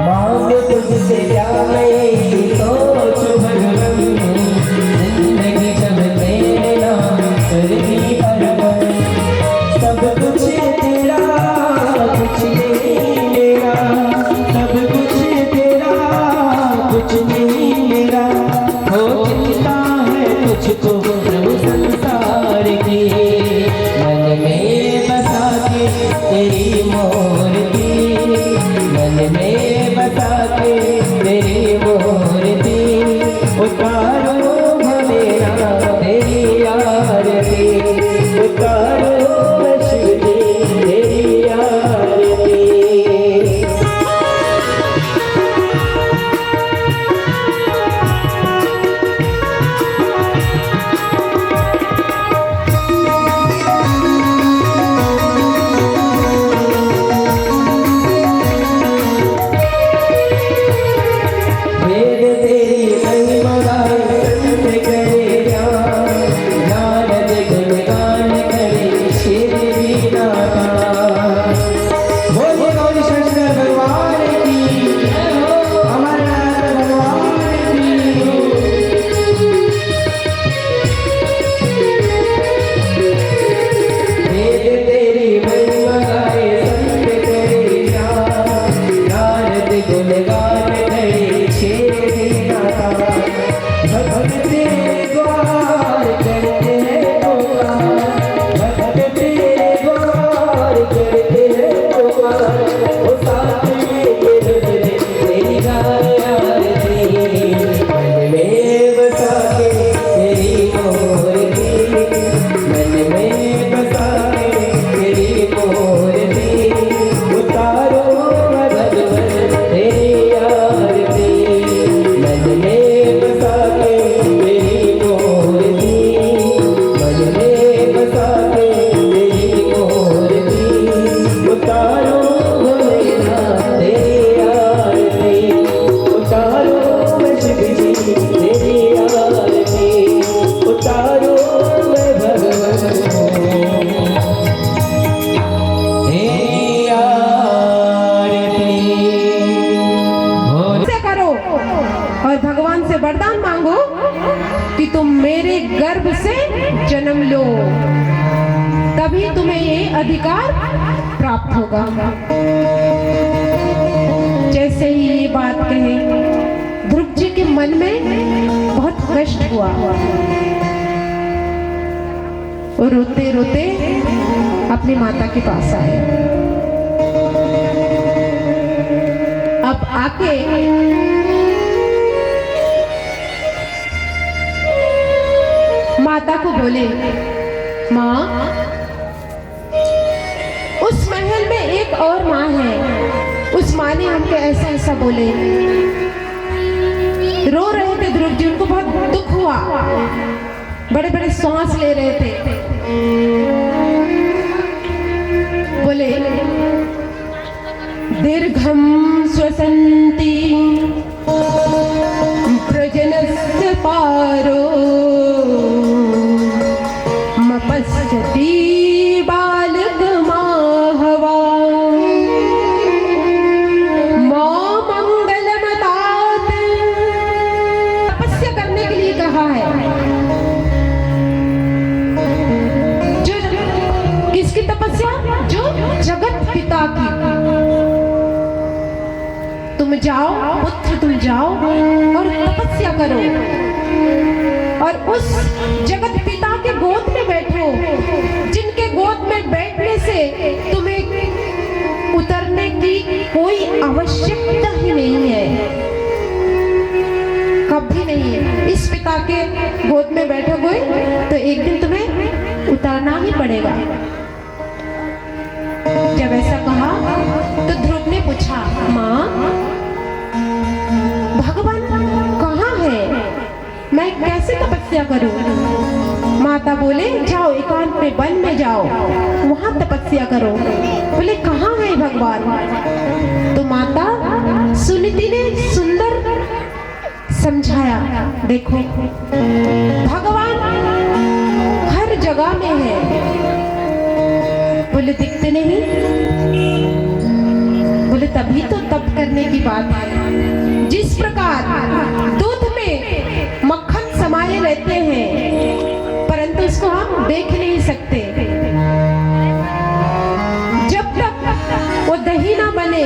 मांग तुझसे क्या मैं सोच भगवन, जिंदगी जब तेरे नाम करती अरमान। सब कुछ तेरा कुछ नहीं मेरा, सब कुछ तेरा कुछ नहीं मेरा। हो चिंता है तुझको प्रभु संसार की, मन में बसा के तेरी मूर्ति, मन में बसा के तेरी मूर्ति। उतारो मेरा तेरी आरती, उतारो शिव जी तेरी आरती। वरदान मांगो कि तुम मेरे गर्भ से जन्म लो, तभी तुम्हें ये अधिकार प्राप्त होगा। जैसे ही ये बात कही, ध्रुव जी के मन में बहुत कष्ट हुआ। वो रोते रोते अपनी माता के पास आए। अब आके माता को बोले, माँ, उस महल में एक और माँ है, उस माँ ने हमको ऐसा ऐसा बोले। रो रहे थे ध्रुव जी, उनको बहुत दुख हुआ, बड़े बड़े सांस ले रहे थे। बोले, दीर्घम श्वसन्ति प्रजनस्य पारो मपश्यति बालकमाहवा मां मंगलमतात। तपस्या करने के लिए कहा है। जो किसकी तपस्या? जो जगत पिता की। तुम जाओ पुत्र, तुम जाओ और तपस्या करो और उस जगत पिता के गोद में बैठो, जिनके गोद में बैठने से तुम्हें उतरने की कोई आवश्यकता ही नहीं है, कभी नहीं है। इस पिता के गोद में बैठोगे तो एक दिन तुम्हें उतरना ही पड़ेगा। जब ऐसा कहा तो ध्रुव ने पूछा, माँ, भगवान कहाँ है? मैं कैसे तपस्या करूं? माता बोले, जाओ एकांत में वन में जाओ, वहां तपस्या करो। बोले, कहाँ है भगवान? तो माता सुनीति ने सुंदर समझाया, देखो भगवान हर जगह में है, सकते नहीं? बोले तभी तो तप करने की बात है। जिस प्रकार दूध में मक्खन समाये रहते हैं परंतु उसको हम देख नहीं सकते, जब तक वो दही ना बने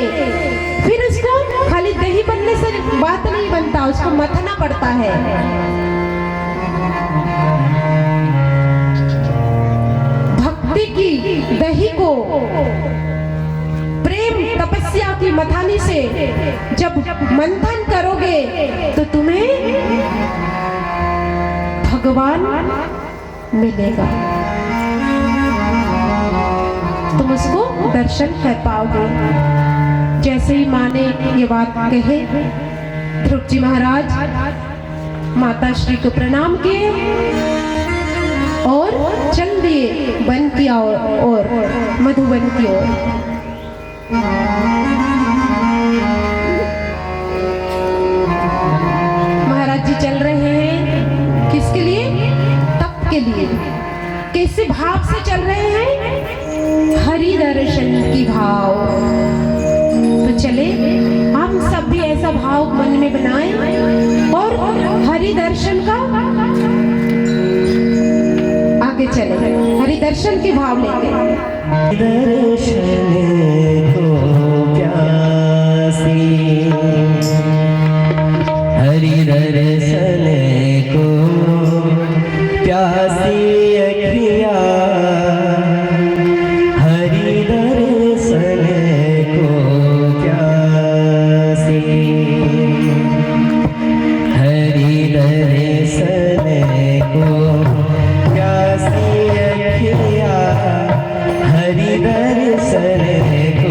फिर उसको खाली दही बनने से बात नहीं बनता, उसको मथना पड़ता है। भक्ति की दही को प्रेम तपस्या की मथानी से जब मंथन करोगे तो तुम्हें भगवान मिलेगा, तुम उसको दर्शन कर पाओगे। जैसे ही माँ ने ये बात कहे, ध्रुव जी महाराज माता श्री को प्रणाम किए और चल दिए वन की ओर, मधुबन की ओर। महाराज जी चल रहे हैं किसके लिए? तप के लिए। कैसे भाव से चल रहे हैं? हरि दर्शन की भाव। तो चले हम सब भी ऐसा भाव मन में बनाएं और हरि दर्शन का आगे चले, हरि दर्शन के भाव लेके। दर्शन को प्यासी, हरि दर्शन को प्यासी अखिया, हरि दर्शन को प्यासी, हरि दर्शन को प्यासी अखिया, हरि दर्शन को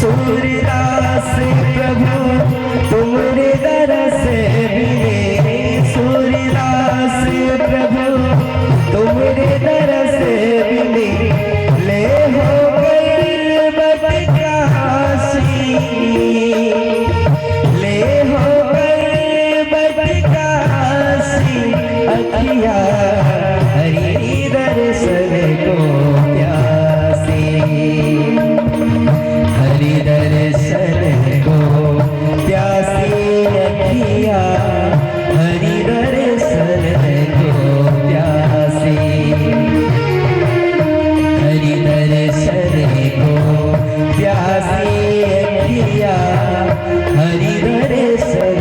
सूरदास प्रभु तुम्हारे दर से मिले, सूरदास प्रभु तुम्हारे दर से मिले, ले हो गई बदकासी, ले हो गई बदकासी, अखिया हरि दर्शन को प्यासी, हरि दर्शन को प्यासी अखिया, हरि दर्शन को प्यासी, हरि दर्शन को प्यासी अखिया, हरि दर्शन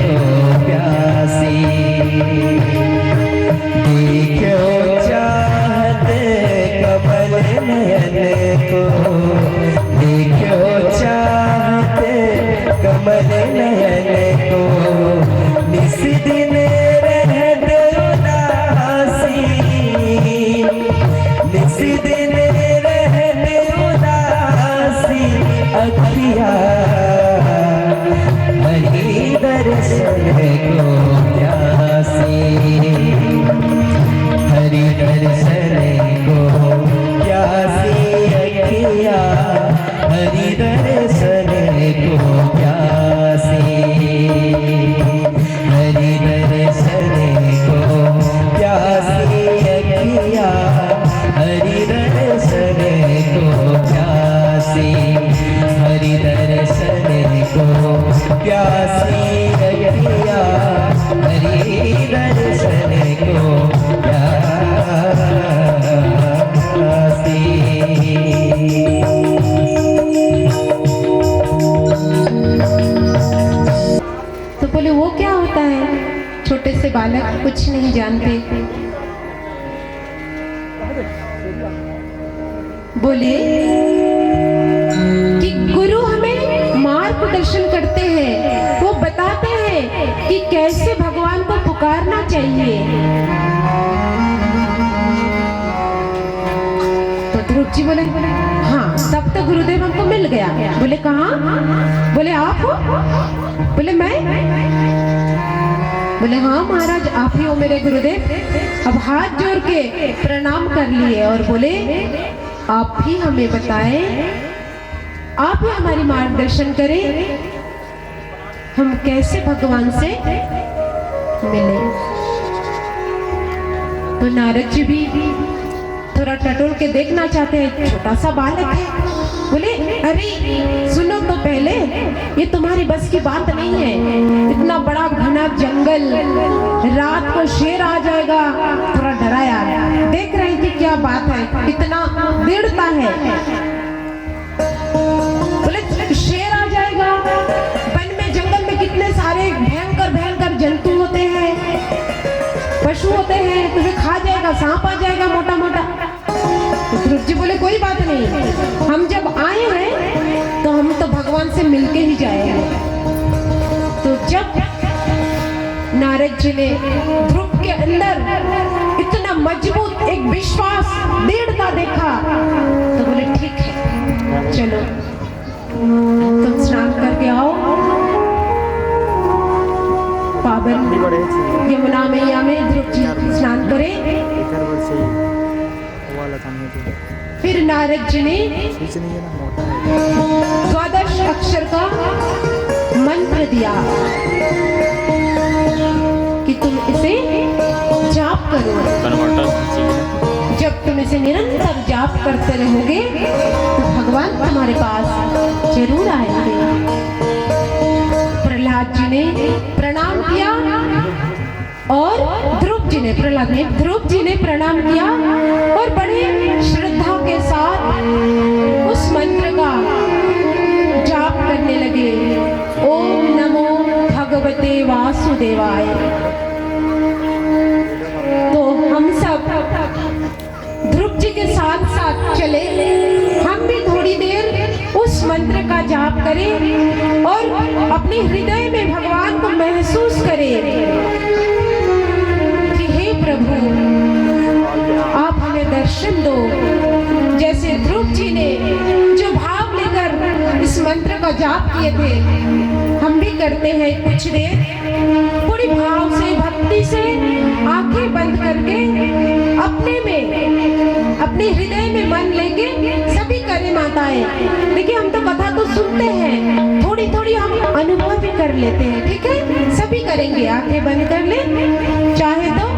को प्यासी। देखो चाहते कमल नयन को, देखो चाहते कमल नयन को, निस दिन रहते उदासी, निस दिन रहते उदासी, अखिया हरि दर्शन को प्यासी, हरि दर्शन को प्यासी अखिया, हरि दर्शन को प्यासी, हरि दर्शन को प्यासी अखिया, हरि दर्शन को प्यासी, हरि दर्शन को प्यासी अखिया, हरि दर्शन को तो बोले वो क्या होता है? छोटे से बालक कुछ नहीं जानते। बोले कि गुरु हमें मार्गदर्शन करते हैं, वो बताते हैं कि कैसे भगवान को पुकारना चाहिए। तो ध्रुव जी बोले हाँ, तब तो गुरुदेव हमको मिल गया। बोले कहाँ? बोले आप हो? बोले मैं? बोले हाँ महाराज, आप ही हो मेरे गुरुदेव। अब हाथ जोड़ के प्रणाम कर लिए और बोले आप ही हमें बताएं, आप ही हमारी मार्गदर्शन करें, हम कैसे भगवान से मिले। तो नारद जी भी थोड़ा टटोल के देखना चाहते हैं, छोटा सा बालक है। बोले अरे सुनो तो पहले, ये तुम्हारी बस की बात नहीं है, इतना बड़ा घना जंगल, रात को शेर आ जाएगा, थोड़ा डराया। देख रही थी क्या बात है, इतना दृढ़ता है। बोले शेर आ जाएगा, वन में जंगल में कितने सारे भयंकर भयंकर जंतु होते हैं, पशु होते हैं, तुम्हें खा जाएगा, सांप आ जाएगा मोटा मोटा। ध्रुव जी बोले कोई बात नहीं, हम जब आए हैं तो हम तो भगवान से मिलके ही जाएंगे। तो जब नारद जी ने ध्रुव के अंदर इतना मजबूत एक विश्वास, दृढ़ता देखा, तो बोले ठीक है चलो तुम स्नान करके आओ, पावन यमुना मैया में ध्रुव जी स्नान करें। फिर नारद जी ने 12 अक्षर का मंत्र दिया कि तुम इसे जाप करो। जब तुम इसे निरंतर जाप करते रहोगे तो भगवान तुम्हारे पास जरूर आएंगे। प्रहलाद जी ने प्रणाम किया और ध्रुव जी ने प्रणाम किया और बड़े श्रद्धा के साथ उस मंत्र का जाप करने लगे। ओम नमो भगवते वासुदेवाय। तो हम सब ध्रुव जी के साथ साथ चले, हम भी थोड़ी देर उस मंत्र का जाप करें और अपने हृदय में भगवान को महसूस करें कि हे प्रभु आप हमें दर्शन दो। जैसे ध्रुव जी ने जो भाव लेकर इस मंत्र का जाप किए थे, हम भी करते हैं कुछ देर। पूरी भाव से, भक्ति से आंखें बंद करके अपने में, अपने हृदय में मन लेके सभी करें माताएं। देखिए हम तो कथा तो सुनते हैं, थोड़ी थोड़ी हम अनुभव भी कर लेते हैं। ठीक है, सभी करेंगे, आंखें बंद कर ले चाहे तो।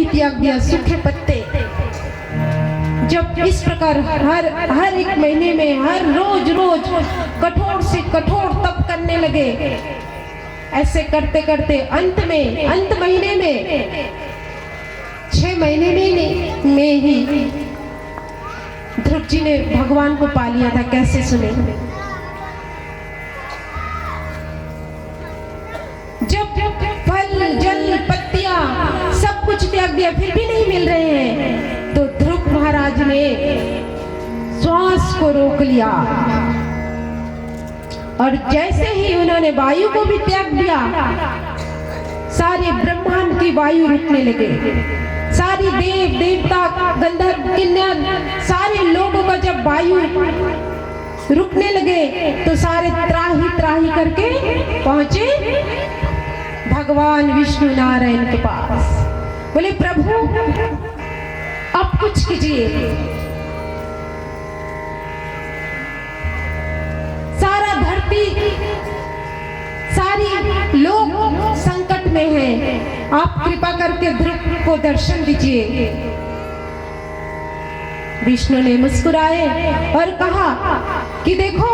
त्याग दिया, सूखे पत्ते। जब इस प्रकार हर एक महीने में हर रोज कठोर से कठोर तप करने लगे, ऐसे करते करते अंत महीने में 6 महीने में ही ध्रुव जी ने भगवान को पा लिया था। कैसे सुने? जब फल जल पत्तियां सब कुछ त्याग दिया फिर भी नहीं मिल रहे हैं, तो ध्रुव महाराज ने श्वास को रोक लिया और जैसे ही उन्होंने वायु को भी त्याग दिया, सारे ब्रह्मांड की वायु रुकने लगे। सारी देव देवता गंधर्व किन्नर सारे लोगों का जब वायु रुकने लगे तो सारे त्राही करके पहुंचे भगवान विष्णु नारायण के पास। बोले प्रभु अब कुछ कीजिए, सारा धरती सारी लोग संकट में है, आप कृपा करके ध्रुव को दर्शन दीजिए। विष्णु ने मुस्कुराए और कहा कि देखो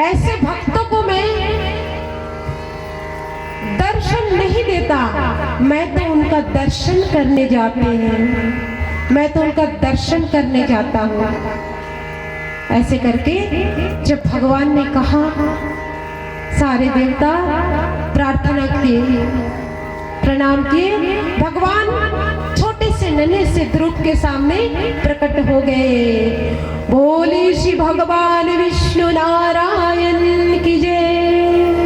ऐसे भक्तों को मैं दर्शन नहीं देता, मैं तो उनका दर्शन करने जाते हैं, मैं तो उनका दर्शन करने जाता हूँ। ऐसे करके जब भगवान ने कहा, सारे देवता प्रार्थना किए, प्रणाम किए। भगवान छोटे से नन्हे से ध्रुव के सामने प्रकट हो गए। बोले श्री भगवान विष्णु नारायण की जय।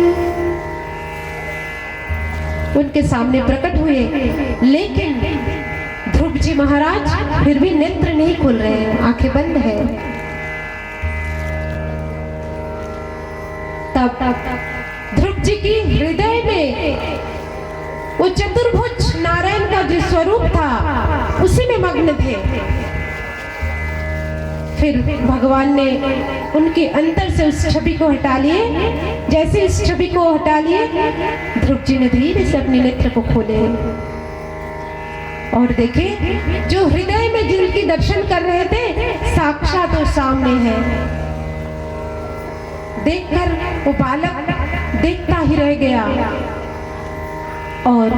उनके सामने प्रकट हुए, लेकिन ध्रुव जी महाराज फिर भी नेत्र नहीं खुल रहे हैं, आंखें बंद है। तब ध्रुव जी की हृदय में वो चतुर्भुज नारायण का जो स्वरूप था उसी में मग्न थे। फिर भगवान ने उनके अंतर से उस छवि को हटा लिए। जैसे इस छवि को हटा लिए, ध्रुव जी ने धीरे से अपने नेत्र को खोले और देखे जो हृदय में जिनकी दर्शन कर रहे थे साक्षात वो सामने है। देखकर वो बालक देखता ही रह गया और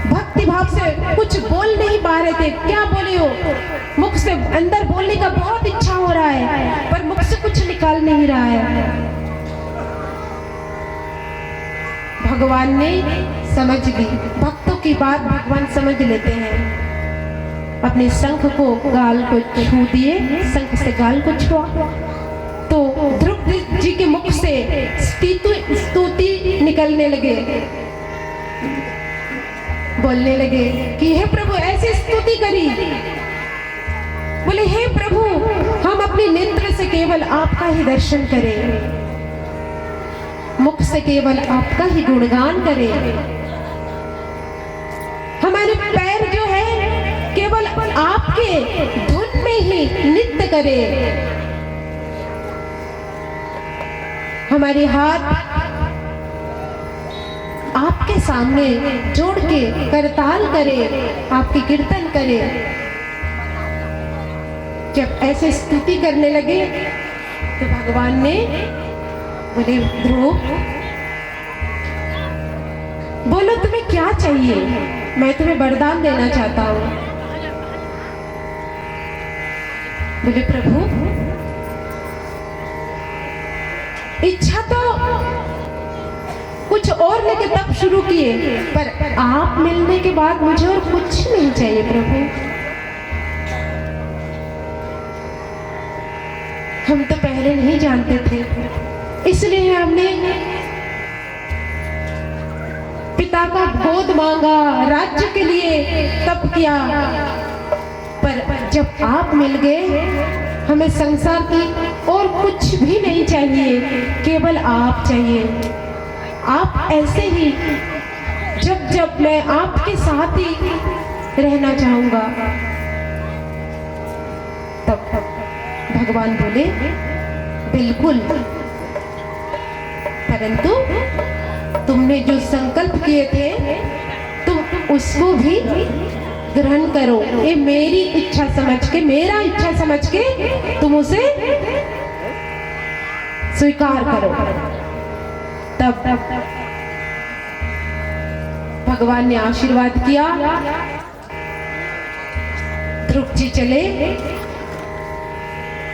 भक्ति भाव से कुछ बोल नहीं पा रहे थे। क्या बोले हो, मुख से अंदर बोलने का बहुत इच्छा हो रहा है पर मुख से कुछ निकाल नहीं रहा है। भगवान ने समझ ली, भक्तों की बात भगवान समझ लेते हैं। अपने शंख को गाल को छू दिए, शंख से गाल को छुआ तो ध्रुव जी के मुख से स्तुति निकलने लगे, बोलने लगे कि हे प्रभु ऐसी स्तुति करी। बोले हे प्रभु हम अपने नेत्र से केवल आपका ही दर्शन करें, मुख से केवल आपका ही गुणगान करें, हमारे पैर जो है केवल आपके धुन में ही नृत्य करें, हमारे हाथ आपके सामने जोड़ के करताल करे, आपकी कीर्तन करे। जब ऐसे स्तुति करने लगे तो भगवान ने बोले ध्रुव बोलो तुम्हें क्या चाहिए, मैं तुम्हें वरदान देना चाहता हूं। बोले प्रभु इच्छा तो कुछ और लेके तब शुरू किए, पर आप मिलने के बाद मुझे और कुछ नहीं चाहिए प्रभु। हम तो पहले नहीं जानते थे, इसलिए हमने पिता का गोद मांगा, राज्य के लिए तप किया, पर जब आप मिल गए हमें संसार की और कुछ भी नहीं चाहिए, केवल आप चाहिए। आप ऐसे ही जब जब मैं आपके साथ ही रहना चाहूंगा। तब भगवान बोले बिल्कुल, परंतु तुमने जो संकल्प किए थे तुम उसको भी ग्रहण करो। ये मेरी इच्छा समझ के, मेरा इच्छा समझ के तुम उसे स्वीकार करो। तब भगवान ने आशीर्वाद किया, ध्रुव जी चले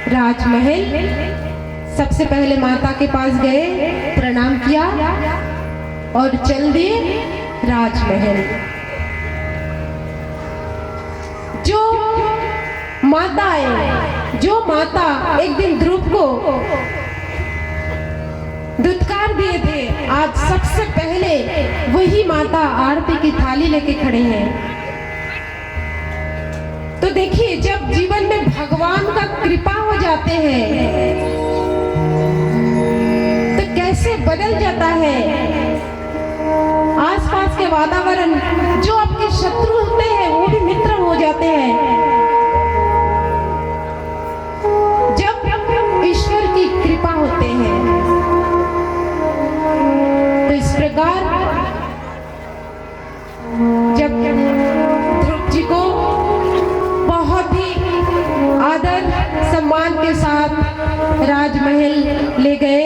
राजमहल। सबसे पहले माता के पास गए, प्रणाम किया और चल दिए राजमहल। जो माता एक दिन ध्रुव को दुत्कार दिए थे, आज सबसे पहले वही माता आरती की थाली लेके खड़े हैं। तो देखिए जब जीवन में भगवान का कृपा हो जाते हैं तो कैसे बदल जाता है आसपास के वातावरण। जो आपके शत्रु होते हैं वो भी मित्र हो जाते हैं जब ईश्वर की कृपा होते हैं। तो इस प्रकार जब ध्रुव जी को बहुत ही आदर सम्मान के साथ राजमहल ले गए,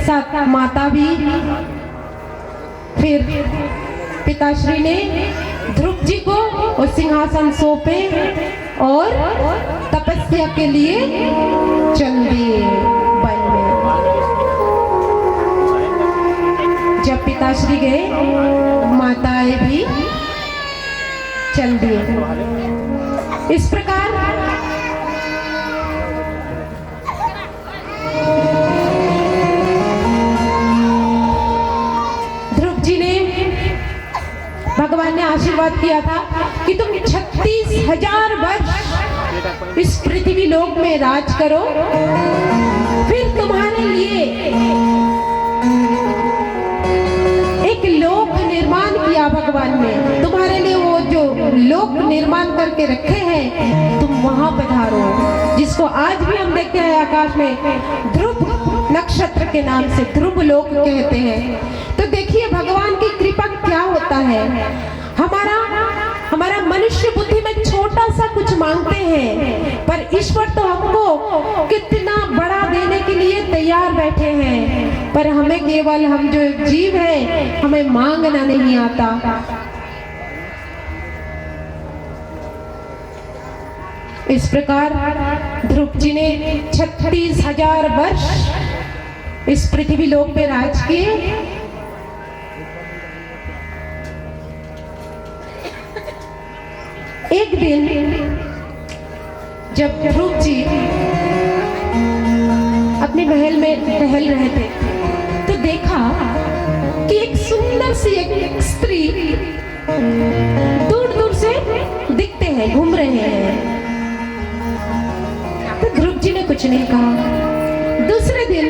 साथ माता भी। फिर पिताश्री ने ध्रुव जी को वो सिंहासन सौंपे और तपस्या के लिए चल दिए वन में। जब पिताश्री गए, माताएं भी चल दिए। इस प्रकार ध्रुव जी ने आशीर्वाद किया था कि तुम 36,000 वर्ष इस पृथ्वी लोक में राज करो, फिर तुम्हारे लिए एक लोक निर्माण किया भगवान ने। तुम्हारे लिए वो जो लोक निर्माण करके रखे हैं, तुम वहां पधारो, जिसको आज भी हम देखते हैं आकाश में ध्रुव नक्षत्र के नाम से ध्रुव लोक कहते हैं। तो देखिए भगवान की कृपा क्या होता है। हमारा मनुष्य बुद्धि में छोटा सा कुछ मांगते हैं, पर ईश्वर तो हमको कितना बड़ा देने के लिए तैयार बैठे हैं। पर हमें केवल, हम जो जीव है, हमें मांगना नहीं आता। इस प्रकार ध्रुव जी ने 36,000 वर्ष इस पृथ्वी लोक पे राज किए। एक दिन जब ध्रुव जी अपने महल में टहल रहे थे, तो देखा कि एक सुंदर सी एक स्त्री दूर दूर से दिखते हैं, घूम रहे हैं। तो ध्रुव जी ने कुछ नहीं कहा। दूसरे दिन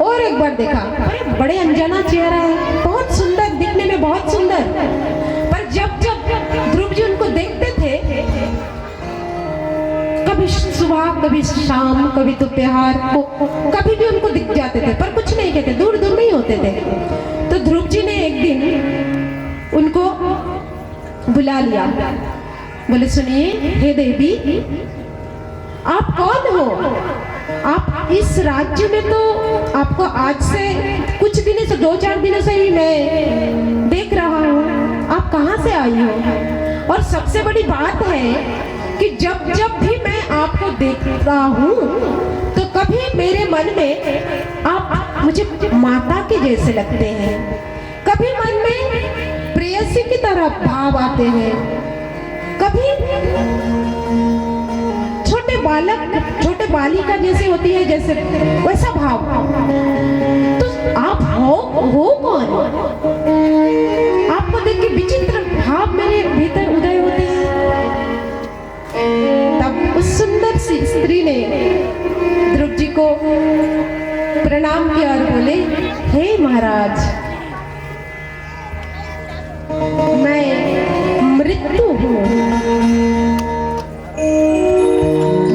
और एक बार देखा, अरे बड़े अनजाना चेहरा है, बहुत सुंदर, दिखने में बहुत सुंदर। पर जब जब ध्रुव जी उनको देखते थे, कभी सुबह, कभी शाम, कभी दोपहर को, कभी भी उनको दिख जाते थे, पर कुछ नहीं कहते, दूर दूर में ही होते थे। तो ध्रुव जी ने एक दिन उनको बुला लिया। बोले, सुनिए हे देवी, आप कौन हो? आप इस राज्य में तो आपको आज से कुछ दिनों से, 2-4 दिनों से ही मैं देख रहा हूँ। आप कहाँ से आई हो? और सबसे बड़ी बात है कि जब जब भी मैं आपको देखता हूँ, तो कभी मेरे मन में आप मुझे माता के जैसे लगते हैं, कभी मन में प्रेयसी की तरह भाव आते हैं, कभी छोटे बालिका जैसे होती है, जैसे वैसा भाव। तो आप हो कौन? आपको देख के विचित्र भाव मेरे भीतर उदय होते हैं। तब उस सुंदर सी स्त्री ने ध्रुव जी को प्रणाम किया और बोले, हे महाराज, मैं मृत्यु हूँ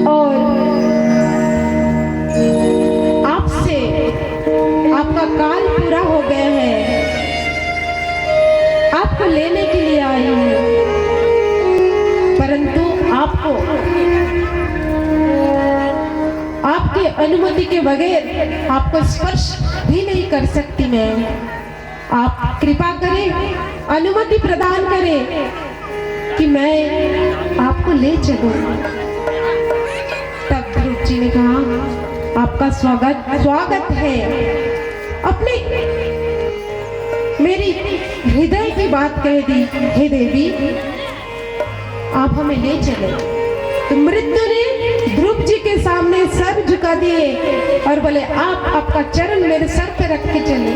और आपसे आपका काल पूरा हो गया है, आपको लेने के लिए आई हूँ, परंतु आपके अनुमति के बगैर आपको स्पर्श भी नहीं कर सकती मैं। आप कृपा करें, अनुमति प्रदान करें कि मैं आपको ले चलूं। तब ध्रुव जी ने कहा, आपका स्वागत है। अपने मेरी हृदय की बात कह दी, हे देवी, आप हमें ले चले। तो मृत्यु ने ध्रुव जी के सामने सर झुका दिए और बोले, आप आपका चरण मेरे सर पे रख के चले।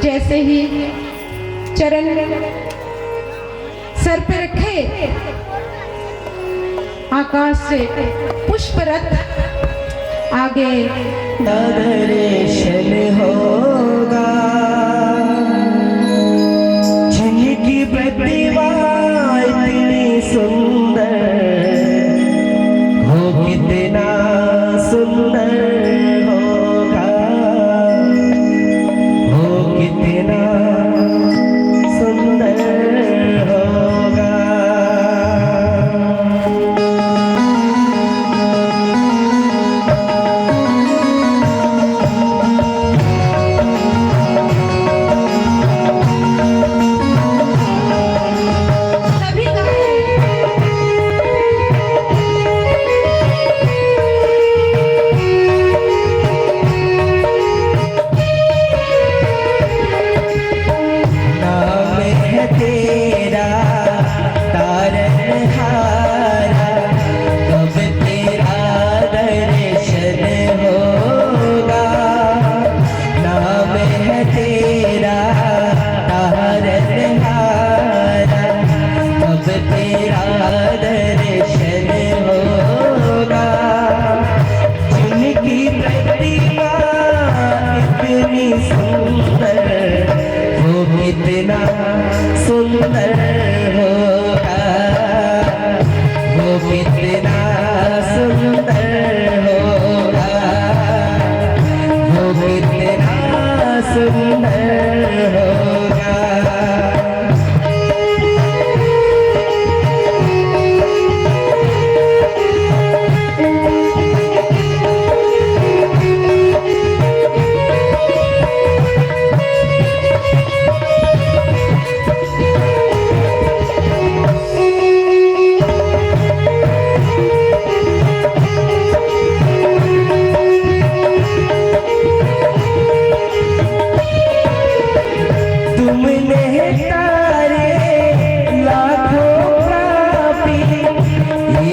जैसे ही चरण सर पे रखे, आकाश से पुष्परथ आगे दर्शन होगा, जिनकी प्रतिभा इतनी सुंदर हो, कितना सुंदर होगा, हो कितना सुंदर होगा।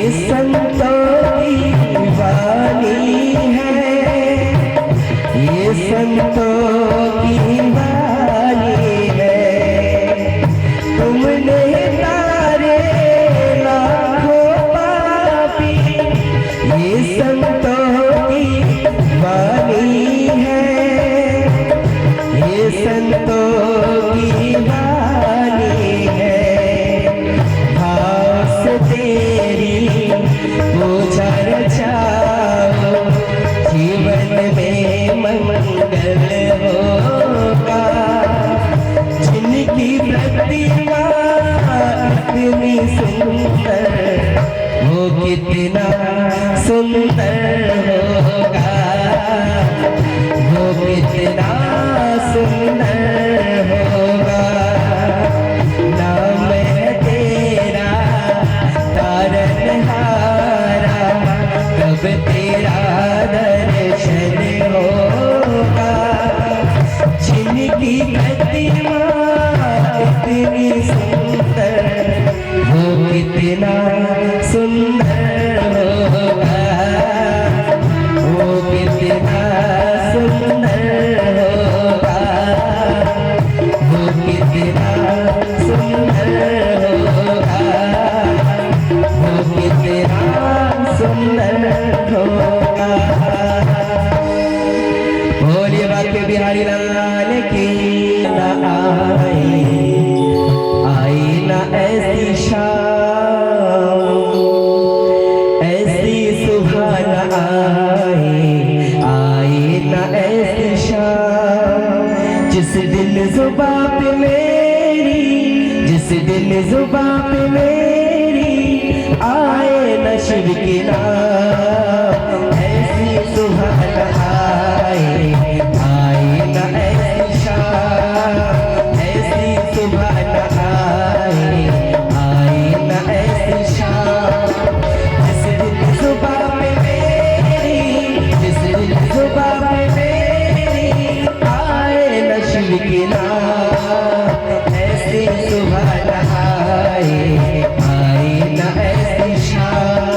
संतों की वाणी है, ये संतों की वाणी है। तुमने तारे लाखों पापी, ये संतों की वाणी है, ये संतों की वाणी है। भाव से तेरी पूजा रचाओ, जीवन में मंगल होगा। जिनकी प्रतिमा इतनी सुंदर, वो कितना सुंदर होगा, वो कितना सुंदर होगा। नाम है तेरा तारनहारा, कब तेरा दर्शन होगा। जिनकी प्रतिमा इतनी सुंदर, वो कितना सुंदर होगा, वो कितना सुंदर होगा, वो कितना सुंदर होगा, वो कितना सुंदर होगा। बोलिए बाके बिहारी लाल की। ना आई ना ऐसी शाम, ऐसी सुबह न आई ना ऐसी शाम। जिस दिन जुबां पे मेरी, जिस दिन जुबां पे मेरी आए न शिव की नाम, ऐसी सुबह न आई न ऐसी शाम, ऐसी सुबह न आई न ऐसी शाम। जिस दिन जुबां पे मेरी, जिस दिन जुबां पे मेरी आए न शिव की नाम, ऐसी सुबह न आई न ऐसी शाम।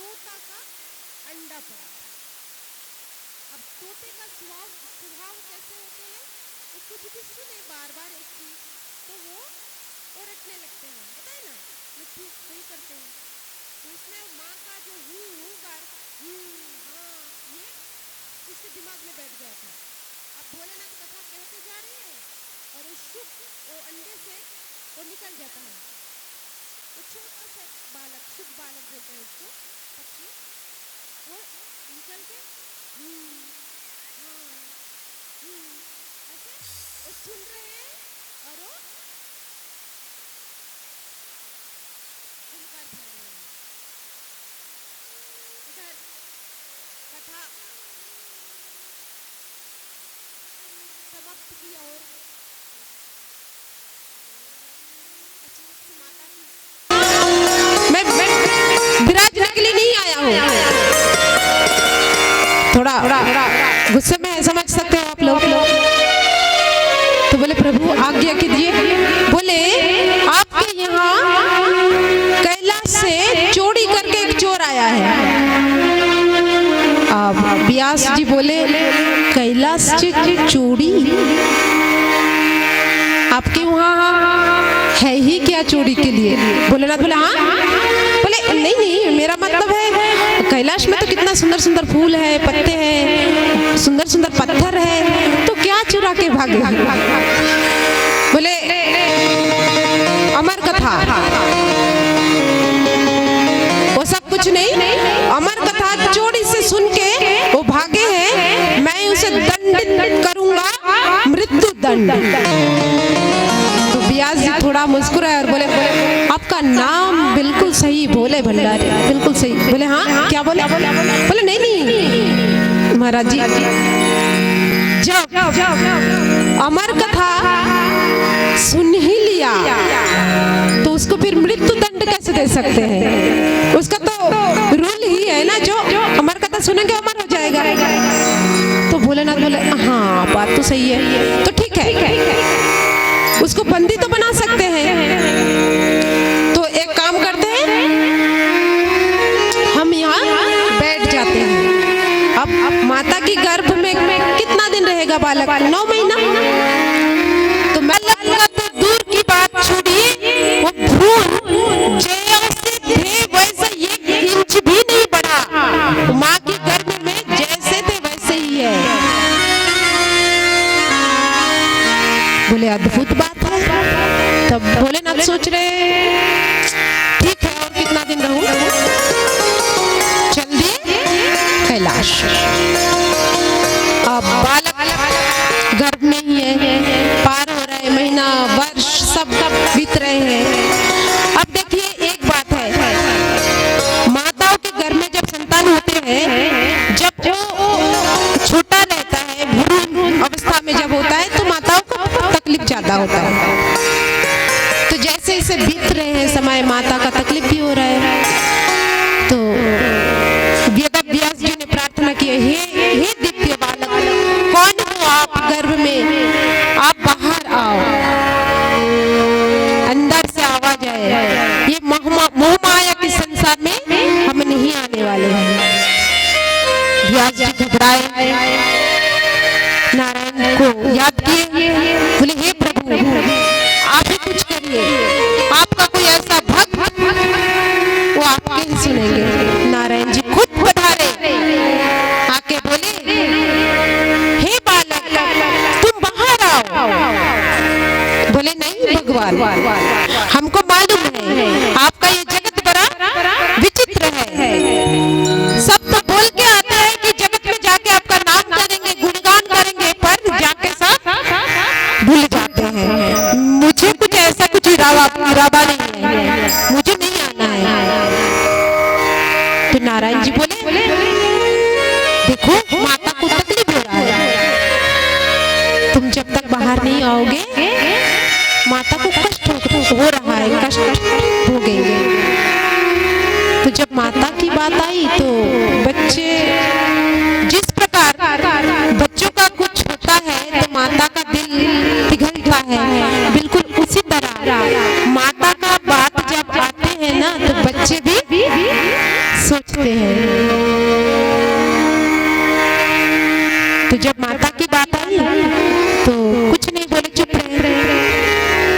तोता का अंडा पड़ा। अब तोते का स्वभाव कैसे होते हैं, वो कुछ भी सुने बार बार एक चीज तो वो रटने लगते हैं, पता है ना, मिट्टू वही करते हैं। तो उसमें माँ का जो हाँ ये उसके दिमाग में बैठ गया था। अब भोलेनाथ कथा कहते जा रहे हैं और वो अंडे से वो निकल जाता है। वो छोटा सा बालक, शुभ बालक बोलते हैं उसको, पक्षी, वो निकल के ऐसे वो सुन रहे हैं और वो हुंकार भर रहे हैं। इधर कथा समाप्त की और अचानक से माता की, मैं विराजने के लिए नहीं आया हूँ, थोड़ा गुस्से में समझ सकते हो आप लोग। तो बोले प्रभु आज्ञा कीजिए। बोले आपके यहाँ कैलाश से चोरी करके एक चोर आया है। अब व्यास जी बोले कैलाश से चोरी, आपके वहाँ है ही क्या चोरी के लिए? भोलेनाथ बोले हाँ। बोले नहीं, मेरा मतलब है कैलाश में तो कितना सुंदर सुंदर फूल है, पत्ते हैं, सुंदर सुंदर पत्थर है, तो क्या चुरा के भागे? बोले अमर कथा, वो सब कुछ नहीं, अमर कथा चोरी से सुन के वो भागे हैं, मैं उसे दंडित करूंगा, मृत्यु दंड। तो व्यास जी थोड़ा मुस्कुराए और बोले आपका नाम बिल्कुल सही बोले भंडारी, बिल्कुल सही। बोले हाँ क्या बोले? बोले नहीं महाराज जी, जब अमर कथा सुन ही लिया तो उसको फिर मृत्यु दंड कैसे दे सकते हैं? उसका तो रूल ही है ना, जो अमर कथा सुनेंगे अमर हो जाएगा। तो भोलेनाथ बोले हाँ बात तो सही है, तो ठीक है उसको बंदी तो बना सकते हैं। तो एक काम करते हैं, हम यहाँ बैठ जाते हैं। अब माता की गर्भ में कितना दिन रहेगा बालक? 9 महीना। तो मैं लगूंगा तो दूर की बात छोड़िए, वो भ्रूण जैसे थे वैसे 1 इंच भी नहीं बढ़ा, माँ की गर्भ में जैसे थे वैसे ही है। बोले अद्भुत बात है। तब भोलेनाथ सोच रहे ठीक है और कितना दिन रहूं, चल दिए कैलाश। अब बालक गर्भ में ही है, पार हो रहे महीना, वर्ष सब बीत रहे हैं। अब देखिए एक बात है, माताओं के घर में जब संतान होते हैं, जब वो छोटा रहता है, भ्रूण अवस्था में जब होता है तो माताओं को तकलीफ ज्यादा होता है। तो जैसे इसे बीत रहे हैं समय, माता का तकलीफ भी हो रहा है। तो व्यास जी ने प्रार्थना की, हे दिव्य बालक, कौन हो आप गर्भ में? आप बाहर आओ, अंदर से आवाज आए, ये मोह माया के संसार में हम नहीं आने वाले हैं। व्यास जी घबराए, नारायण को याद किए, बोले हे प्रभु आप ही कुछ करिए, आपका कोई ऐसा भक्त वो आपके ही सुनेंगे। नारायण जी खुद पधारे, आके बोले हे बालक तुम बाहर आओ। बोले नहीं भगवान, हमको मालूम है आपका ये जगत बड़ा विचित्र है, सब तो बोल के आते हैं कि जगत में जाके आपका नाम करेंगे, गुणगान करेंगे, पर जाके सब भूल जाते हैं। मुझे कुछ ऐसा कुछ इरादा नहीं है, मुझे नहीं आना है। तो नारायण जी बोले देखो माता को तकलीफ हो रहा है, तुम जब तक बाहर नहीं आओगे माता को कष्ट हो रहा है, कष्ट भोगेंगे। तो जब माता की बात आई तो बच्चे जिस प्रकार बच्चों का कुछ होता है तो माता का दिल पिघलता है, बिल्कुल उसी तरह माता का बात जब आते हैं ना तो बच्चे भी सोचते कहते हैं। तो जब माता की बात आई तो कुछ नहीं बोले, चुप रहे।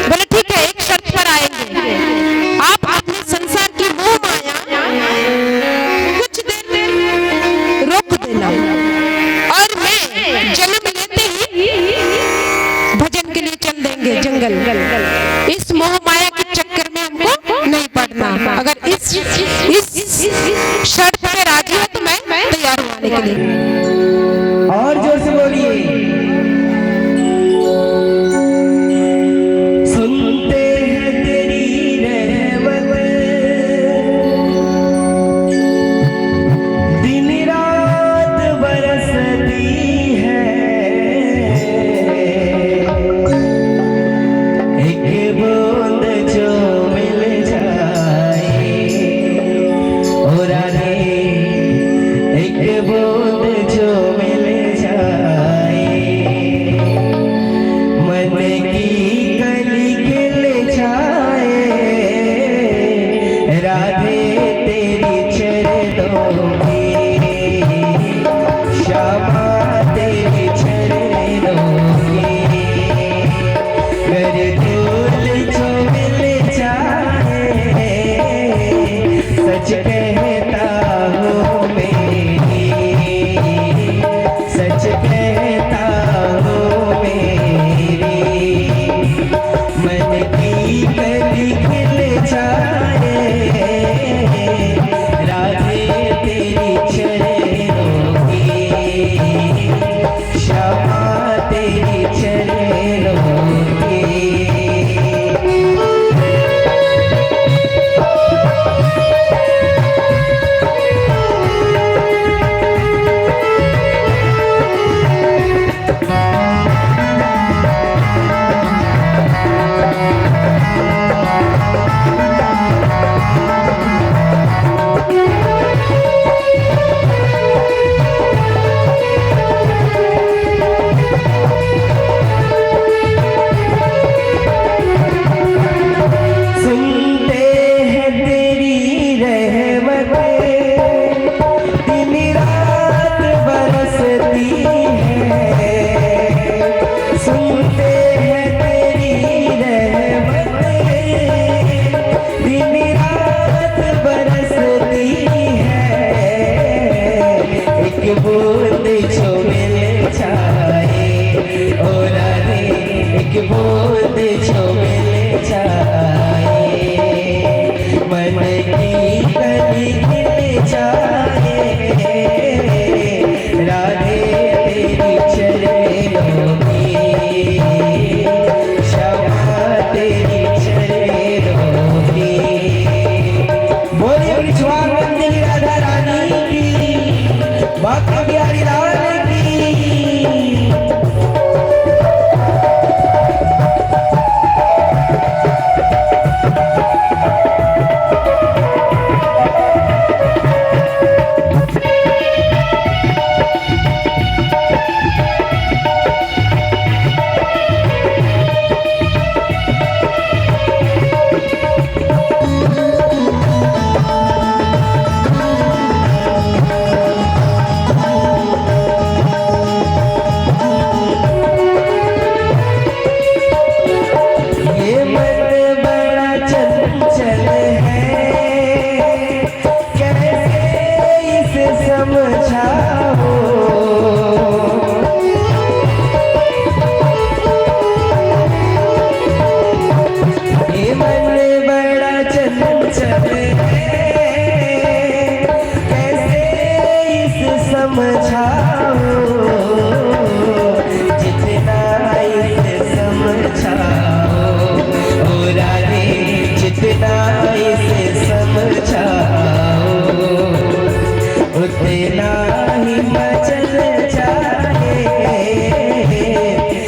बोले ठीक है, एक शर्त पर आएंगे, आप अपने संसार की मोह माया कुछ देर रोक देना और मैं जन्म लेते ही भजन के लिए चल देंगे जंगल। इस मोह माया के चक्कर में हमको नहीं पड़ना। अगर इस शर्त पे राजी हो तो मैं तैयार हूं आने के लिए। और जोर से बोलिए। सुनते हैं तेरी रहमत, दिन रात बरसती है, एक बूंद जो मिल जाए और आगे, एक बूंद जो मिल जाए, मन की कली खिल जाए, राधे तेरी चरणों की, श्यामा तेरी चरणों की, कर धूल जो मिल जाए, सच कहता हूँ मेरी, सच कहता हूँ मेरी, मन की कली खिल जाए, राधे तेरी चरणों की, श्यामा तेरी चरणों की। सुनते हैं तेरी रहमत, दिन रात बरसती है, सुनते हैं तेरी रहमत, दिन रात बरसती है, एक बूंद जो मिल जाए और राधे, एक बूंद जो मिल जाए, मन की कली खिल जाए, राधे तेरी चरणों की, श्यामा तेरी चरणों की। बोलिए विश्वास मंदिर राधा रानी की, बाकी बिहारी लाल की। ये मन बड़ा चंचल है, कैसे इसे समझाओ, ये मन बड़ा चंचल है, कैसे इसे समझाओ, जितना इसे समझाओ ओ राधे, जितना इसे समझाओ, उतना ही मचल जाए,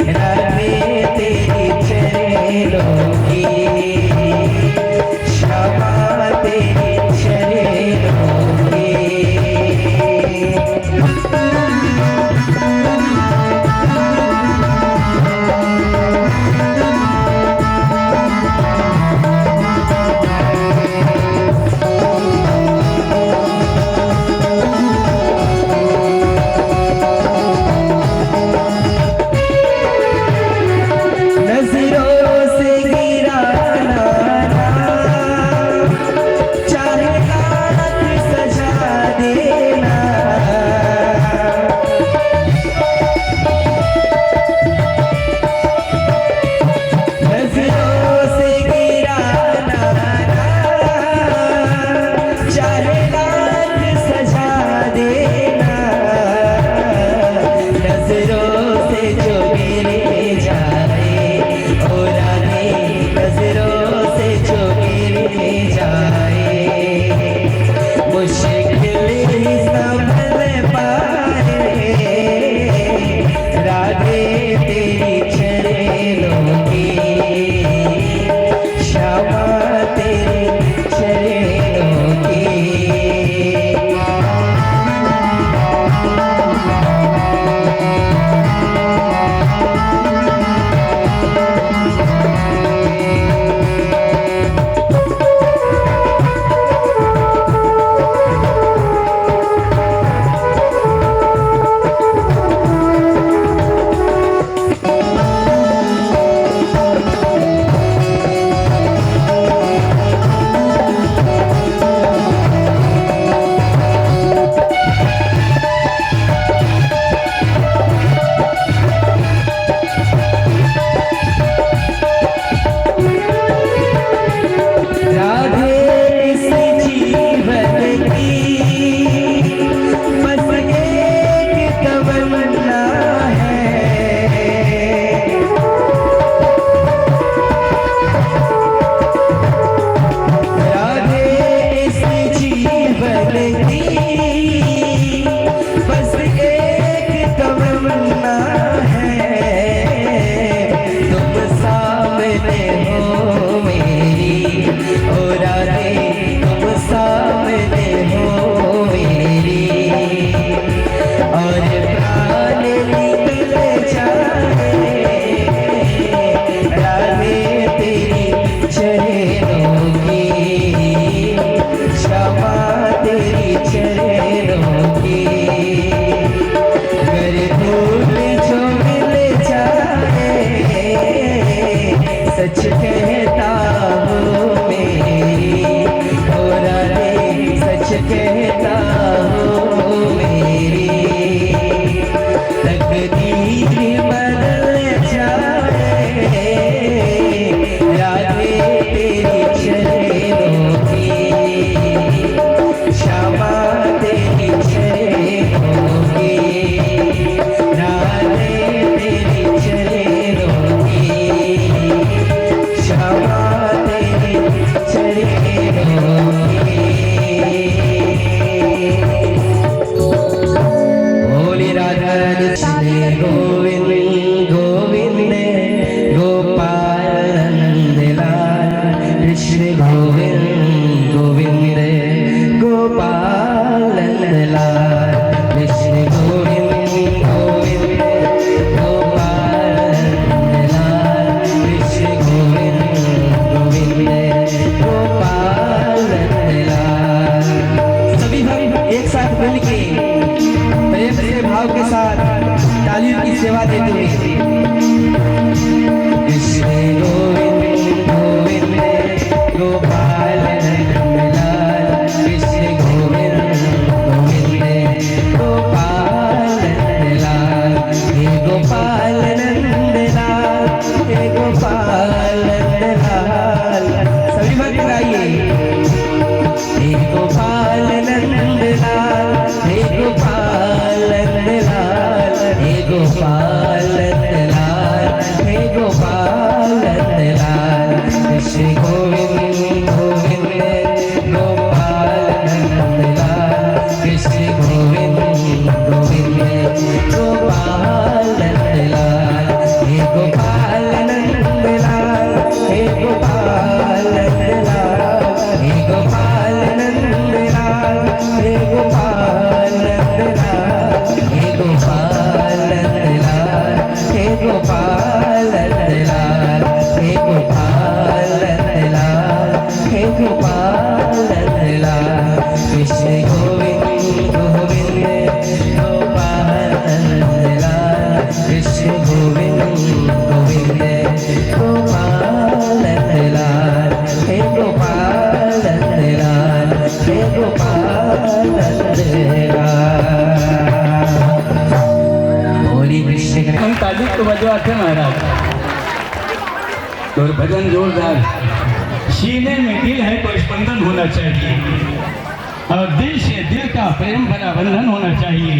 राधे तेरी चरणों की, श्यामा तेरी चरणों की। साथ तालियों की सेवा देते हुए कृष्ण गोविंद गोविंद गोपाल नंदलाल, कृष्ण गोविंद गोविंद गोपाल नंदलाल, हे गोपाल नंदलाल, हे गोपाल नंदलाल। सभी भक्त गाइए, हे गोपाल नंदलाल, हे गोपाल नंदलाल, हे गोपाल नंदलाल, हे गोपाल नंदलाल, कृष्ण गोविंद गोविंद गोपाल नंदलाल, कृष्ण गोविंद गोविंद गोपाल नंदलाल, हे गोपाल नंदलाल, हे गोपाल नंदलाल, हे गोपाल नंदलाल, हे गोपाल नंदलाल, हे गोपाल नंदलाल, हे गोपाल नंदलाल, हे गोपाल नंदलाल, हे गोपाल नंदलाल, कृष्ण गोविंद गोविंद गोपाल नंदलाल, कृष्ण गोविंद गोविंद गोपाल नंदलाल, हे गोपाल नंदलाल, हे गोपाल नंदलाल। बोली कृष्ण हम ताली तो बजवाते महाराज, और भजन जोरदार। सीने में दिल है तो स्पंदन होना चाहिए, और दिल से दिल का प्रेम भरा बंधन होना चाहिए।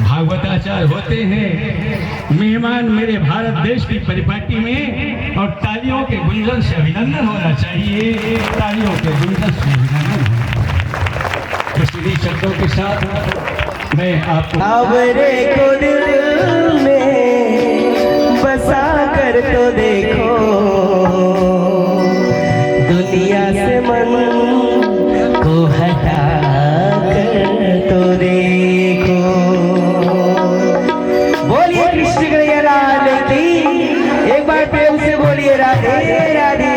भागवताचार्य होते हैं मेहमान मेरे भारत देश की परिपाटी में, और तालियों के गुंजन से अभिनंदन होना चाहिए, तालियों के गुंजन से अभिनंदन। इसलिए शब्दों के साथ मैं आपको सावरे को दिल में बसा कर तो देखो, दुनिया से मन को हटा कर तो देखो। बोलिए कृष्ण कन्हैया लाल की, एक बार प्रेम से बोलिए राधे राधे।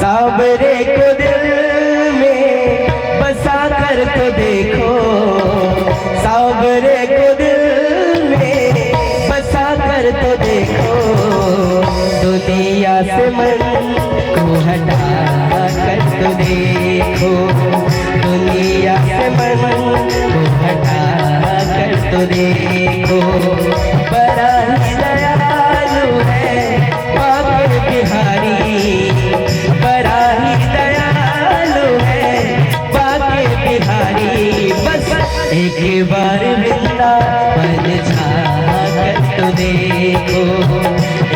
सावरे को दिल में बसा कर तो देखो, सावरे को दिल में बसा कर तो देखो, दुनिया से मन को हटा कर तो देखो, दुनिया से मन को हटा कर तो देखो। बड़ा ही दयालु है बाबा बिहारी, बड़ा ही दयालु है बाबा बिहारी। बस एक बार वृंदावन जाकर तो देखो,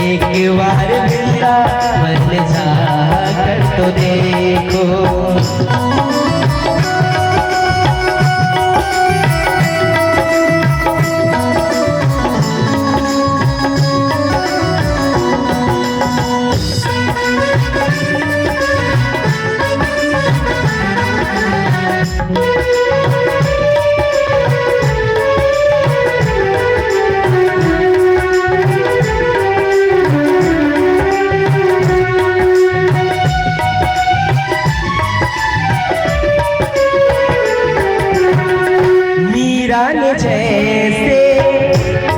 एक बार वृंदावन जाकर तो देखो। मीरा ने जैसे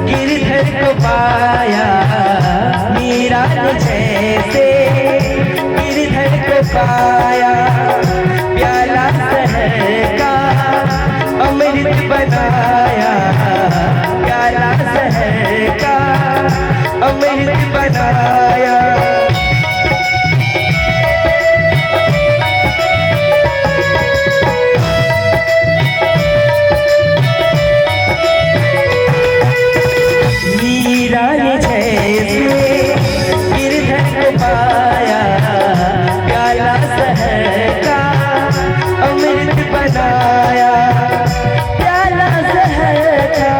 गिरधर को पाया, मीरा ने जैसे गिरधर को पाया, प्याला शहर का अमृत बनाया, प्याला शहर का अमृत बनाया। मीरा ने जैसे गिरधर को पाया, प्याला शहर का अमृत बनाया, प्याला शहर का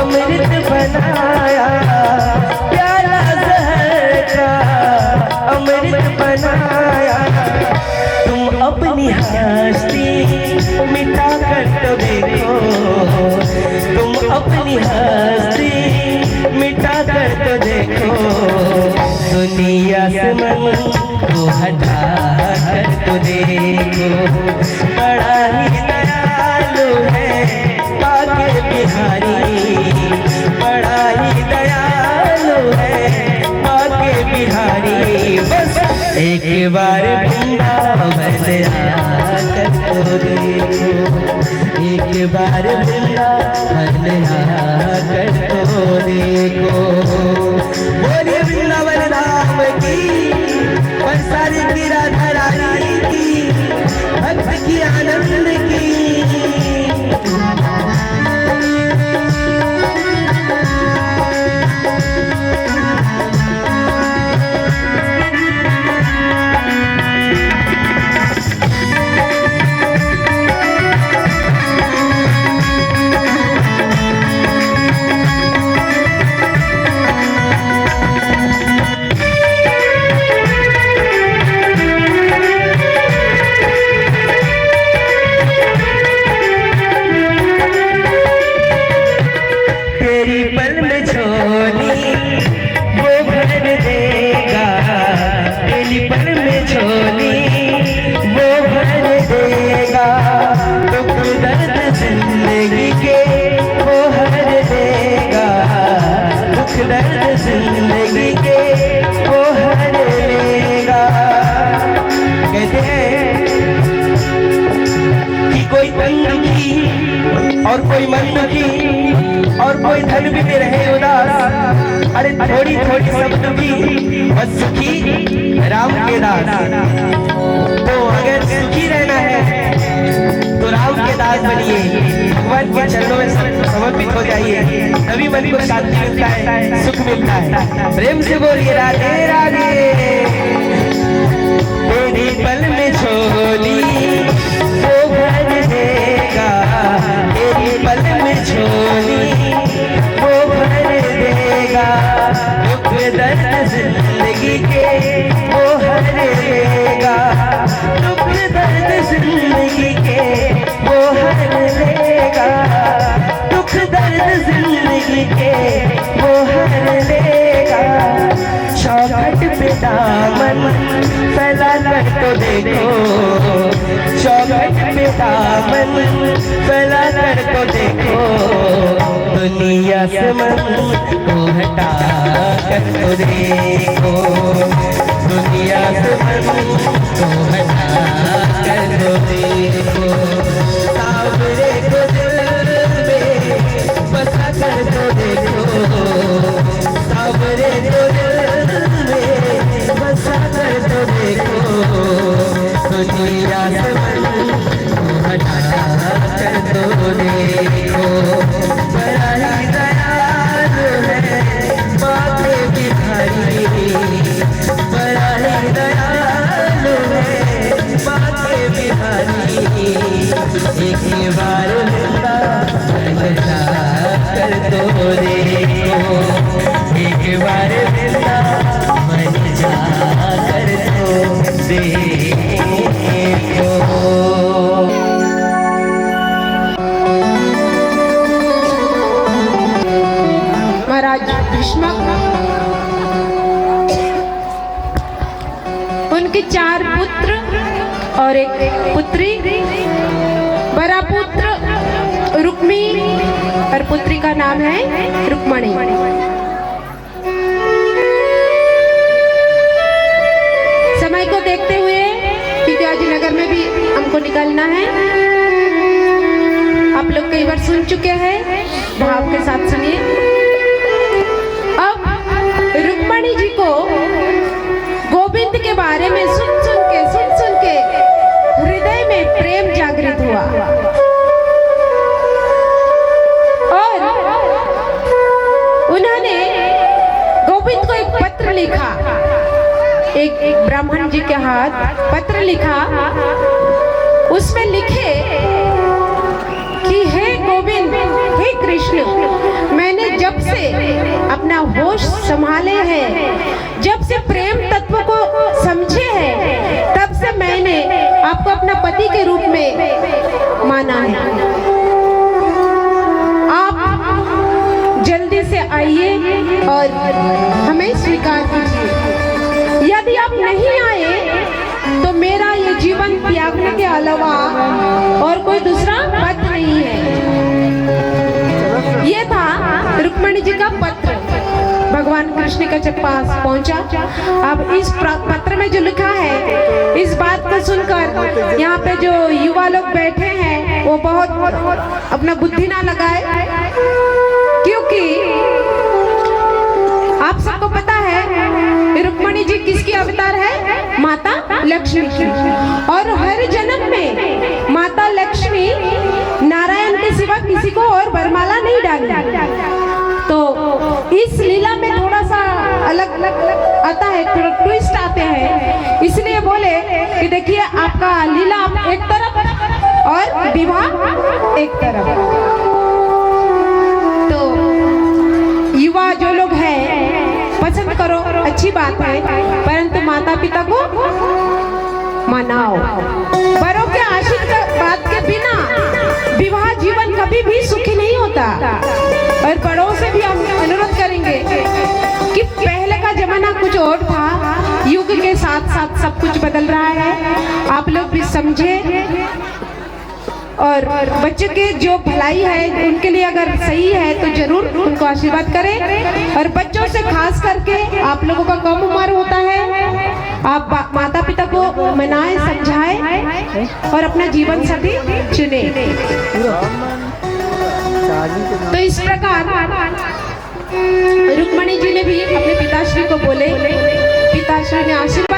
अमृत बनाया, प्याला शहर का अमृत बनाया। तुम अपनी हस्ती मिटा कर तो देखो, तुम अपनी हस्ती मिटा कर तो देखो, दुनिया से मन को हटा कर तो देखो। बड़ा ही दयालु है एक बार वृंदावन आकर तो देखो, एक बार वृंदावन आकर तो देखो। बोलिए वृंदावन धाम की, बरसाने की राधा रानी की, भक्त की आनंद की। जिंदगी के वो हर लेगा। कहते हैं कि कोई तन दुखी और कोई मन दुखी और कोई धन भी में रहे उदास, अरे थोड़ी थोड़ी सब दुखी और सुखी राम के दास। तो अगर सुखी रहना है तो राम के दास बनिए, भगवान के चरणों में समर्पित हो जाइए, तभी मन को शांति मिलता है, सुख मिलता है। प्रेम से बोलिए राधे राधे। तेरी पल में झोली वो भर देगा, तेरी पल में झोली वो भर देगा। दुख दर्द जिंदगी के वो हर लेगा, दुख दर्द जिंदगी के वो हर लेगा, दुख दर्द जिंदगी के वो हर लेगा। चौखट पे दामन फैला कर तो देखो, चौखट पे दामन फैला कर तो देखो। दुनिया से मन को हटा कर तो देखो, दुनिया से मन को हटा कर तो देखो। सावरे को दिल में बसा कर तो देखो, सावरे को दिल में बसा कर तो देखो। दुनिया से मन को हटा कर तो देखो। बड़ा ही दयालु है बाके बिहारी, बड़ा ही दयालु है बाके बिहारी। एक बार वृंदावन कर तो देखो, एक बार वृंदावन कर तो देखो। महाराज भीष्म उनके 4 पुत्र और एक पुत्री, बड़ा पुत्र रुक्मी और पुत्री का नाम है रुक्मणी। समय को देखते हुए, क्योंकि आज नगर में भी हमको निकलना है, आप लोग कई बार सुन चुके हैं, भाव के साथ सुनिए। अब रुक्मणी जी को गोविंद के बारे में सुन सुन के हृदय में प्रेम जागृत हुआ और उन्होंने गोविंद को एक पत्र लिखा, एक ब्राह्मण जी के हाथ पत्र लिखा। उसमें लिखे कि हे गोविंद, हे कृष्ण, मैंने जब से अपना होश संभाले हैं, जब से प्रेम तत्व को समझे हैं, तब से मैंने आपको अपना पति के रूप में माना है। आप जल्दी से आइए और हमें स्वीकार कीजिए। यदि आप नहीं आए तो मेरा ये जीवन त्यागने के अलावा और कोई दूसरा पथ नहीं है। ये था रुक्मणी जी का पत्र भगवान भगवान कृष्ण के पास पहुंचा। अब इस पत्र में जो लिखा है, इस बात को सुनकर यहाँ पे जो युवा लोग बैठे हैं वो बहुत अपना बुद्धि ना लगाए, क्योंकि आप सबको पता है रुक्मणी जी किसकी अवतार है? माता लक्ष्मी की। और हर जन्म में माता लक्ष्मी नारायण के सिवा किसी को और वरमाला नहीं डाली। तो इस लीला में थोड़ा सा अलग आता है, थोड़ा ट्विस्ट आते हैं, इसलिए बोले कि देखिए आपका लीला एक तरफ और विवाह एक तरफ। तो युवा जो लोग हैं पसंद करो, अच्छी बात है, परंतु माता पिता को मनाओ। बड़ों के आशीर्वाद के बिना विवाह जीवन कभी भी सुखी नहीं होता। और बड़ों से भी हम अनुरोध करेंगे कि पहले का जमाना कुछ और था, युग के साथ साथ सब कुछ बदल रहा है, आप लोग भी समझे और बच्चे के जो भलाई है उनके लिए अगर सही है तो जरूर उनको आशीर्वाद करें। और बच्चों से खास करके आप लोगों का कम उम्र होता है, आप माता पिता को मनाएं, समझाएं और अपना जीवन साथी चुने। तो इस प्रकार रुक्मणी जी ने भी अपने पिताश्री को बोले, पिताश्री ने आशीर्वाद